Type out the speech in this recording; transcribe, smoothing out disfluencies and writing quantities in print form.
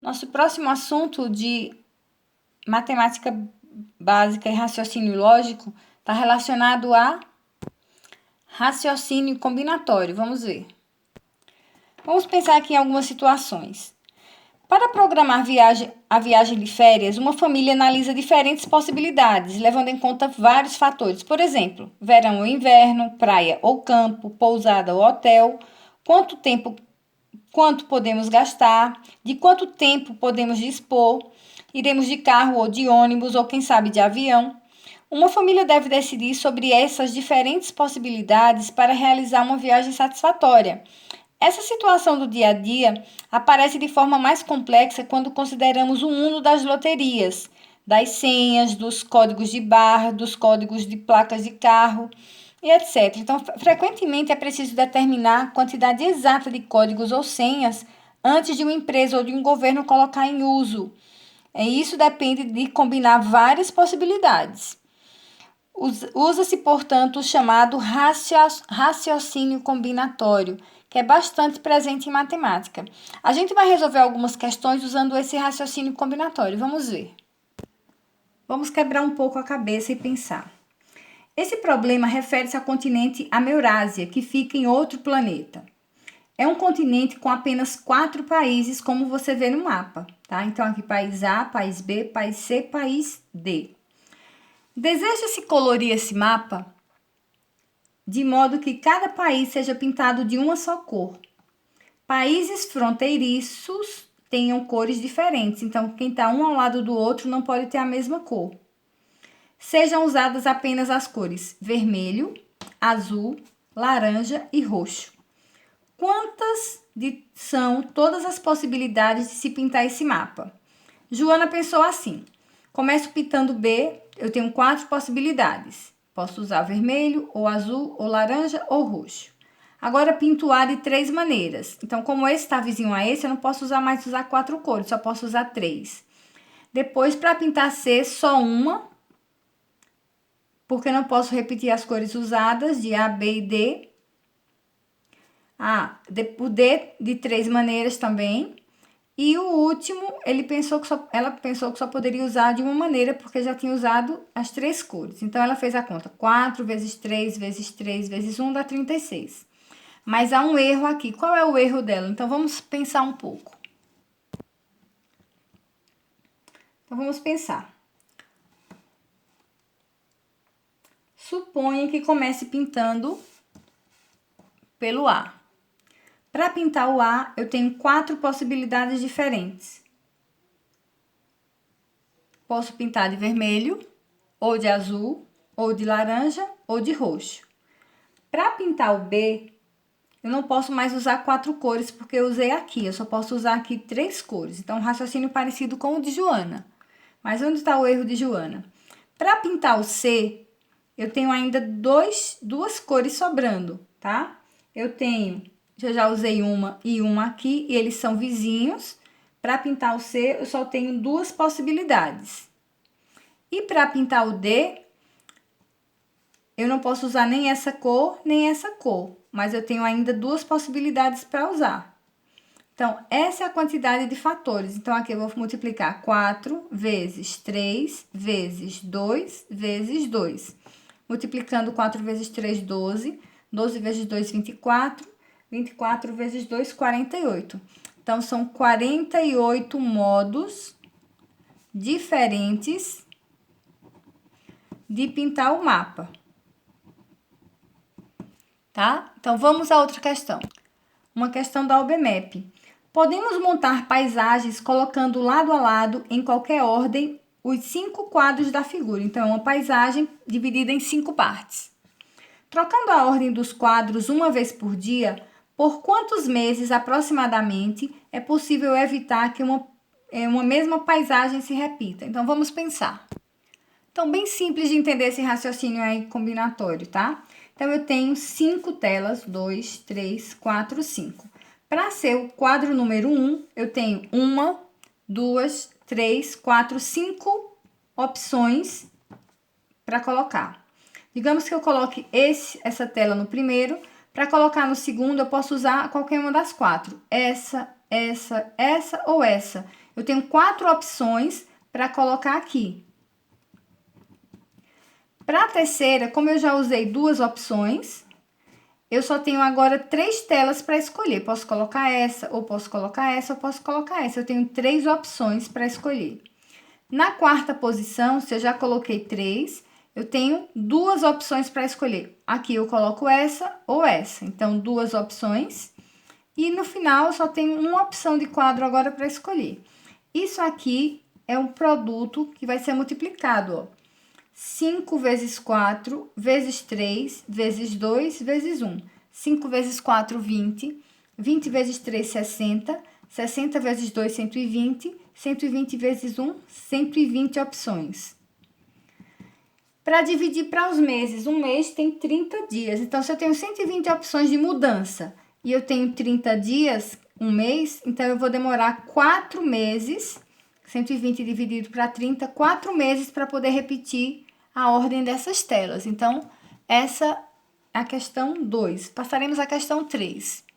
Nosso próximo assunto de matemática básica e raciocínio lógico está relacionado a raciocínio combinatório. Vamos ver. Vamos pensar aqui em algumas situações. Para programar a viagem de férias, uma família analisa diferentes possibilidades, levando em conta vários fatores. Por exemplo, verão ou inverno, praia ou campo, pousada ou hotel, quanto podemos gastar, de quanto tempo podemos dispor, iremos de carro ou de ônibus ou quem sabe de avião. Uma família deve decidir sobre essas diferentes possibilidades para realizar uma viagem satisfatória. Essa situação do dia a dia aparece de forma mais complexa quando consideramos o mundo das loterias, das senhas, dos códigos de barra, dos códigos de placas de carro e etc. Então, frequentemente é preciso determinar a quantidade exata de códigos ou senhas antes de uma empresa ou de um governo colocar em uso. E isso depende de combinar várias possibilidades. Usa-se, portanto, o chamado raciocínio combinatório, que é bastante presente em matemática. A gente vai resolver algumas questões usando esse raciocínio combinatório. Vamos ver. Vamos quebrar um pouco a cabeça e pensar. Esse problema refere-se ao continente Ameurásia, que fica em outro planeta. É um continente com apenas 4 países, como você vê no mapa, tá? Então, aqui país A, país B, país C, país D. Deseja-se colorir esse mapa de modo que cada país seja pintado de uma só cor. Países fronteiriços tenham cores diferentes, então quem está um ao lado do outro não pode ter a mesma cor. Sejam usadas apenas as cores vermelho, azul, laranja e roxo. Quantas são todas as possibilidades de se pintar esse mapa? Joana pensou assim: começo pintando B, eu tenho 4 possibilidades. Posso usar vermelho, ou azul, ou laranja, ou roxo. Agora pinto A de 3 maneiras. Então, como esse está vizinho a esse, eu não posso mais usar 4 cores, só posso usar 3. Depois, para pintar C, só uma, porque não posso repetir as cores usadas de A, B e D. O D de 3 maneiras também. E o último, ela pensou que só poderia usar de uma maneira, porque já tinha usado as 3 cores. Então, ela fez a conta. 4 vezes 3 vezes 3 vezes 1 dá 36. Mas há um erro aqui. Qual é o erro dela? Então, vamos pensar um pouco. Então, vamos pensar. Suponha que comece pintando pelo A. Para pintar o A, eu tenho 4 possibilidades diferentes. Posso pintar de vermelho, ou de azul, ou de laranja, ou de roxo. Para pintar o B, eu não posso mais usar 4 cores, porque eu usei aqui. Eu só posso usar aqui 3 cores. Então, um raciocínio parecido com o de Joana. Mas onde está o erro de Joana? Para pintar o C, eu tenho ainda duas cores sobrando, tá? Eu já usei uma e uma aqui, e eles são vizinhos. Para pintar o C, eu só tenho 2 possibilidades. E para pintar o D, eu não posso usar nem essa cor, nem essa cor. Mas eu tenho ainda 2 possibilidades para usar. Então, essa é a quantidade de fatores. Então, aqui eu vou multiplicar 4 vezes 3 vezes 2 vezes 2. Multiplicando 4 vezes 3, 12. 12 vezes 2, 24. 24 vezes 2, 48. Então, são 48 modos diferentes de pintar o mapa. Tá? Então, vamos a outra questão. Uma questão da UBMEP. Podemos montar paisagens colocando lado a lado, em qualquer ordem, os 5 quadros da figura. Então, é uma paisagem dividida em 5 partes. Trocando a ordem dos quadros uma vez por dia, por quantos meses aproximadamente é possível evitar que uma mesma paisagem se repita? Então, vamos pensar. Então, bem simples de entender esse raciocínio aí combinatório, tá? Então, eu tenho 5 telas, 2, 3, 4, 5. Para ser o quadro número 1, eu tenho 1, 2, 3, 4, 5 opções para colocar. Digamos que eu coloque essa tela no primeiro. Para colocar no segundo, eu posso usar qualquer uma das 4. Essa ou essa. eu tenho 4 opções para colocar aqui. Para a terceira, como eu já usei 2 opções, eu só tenho agora 3 telas para escolher. Posso colocar essa, ou posso colocar essa, ou posso colocar essa. Eu tenho 3 opções para escolher. Na quarta posição, se eu já coloquei 3, eu tenho 2 opções para escolher. Aqui eu coloco essa ou essa. Então, 2 opções. E no final, eu só tenho uma opção de quadro agora para escolher. Isso aqui é um produto que vai ser multiplicado, ó. 5 vezes 4, vezes 3, vezes 2, vezes 1. 5 vezes 4, 20. 20 vezes 3, 60. 60 vezes 2, 120. 120 vezes 1, 120 opções. Para dividir para os meses, um mês tem 30 dias. Então, se eu tenho 120 opções de mudança e eu tenho 30 dias, um mês, então eu vou demorar 4 meses, 120 dividido para 30, 4 meses para poder repetir a ordem dessas telas. Então, essa é a questão 2. Passaremos à questão 3.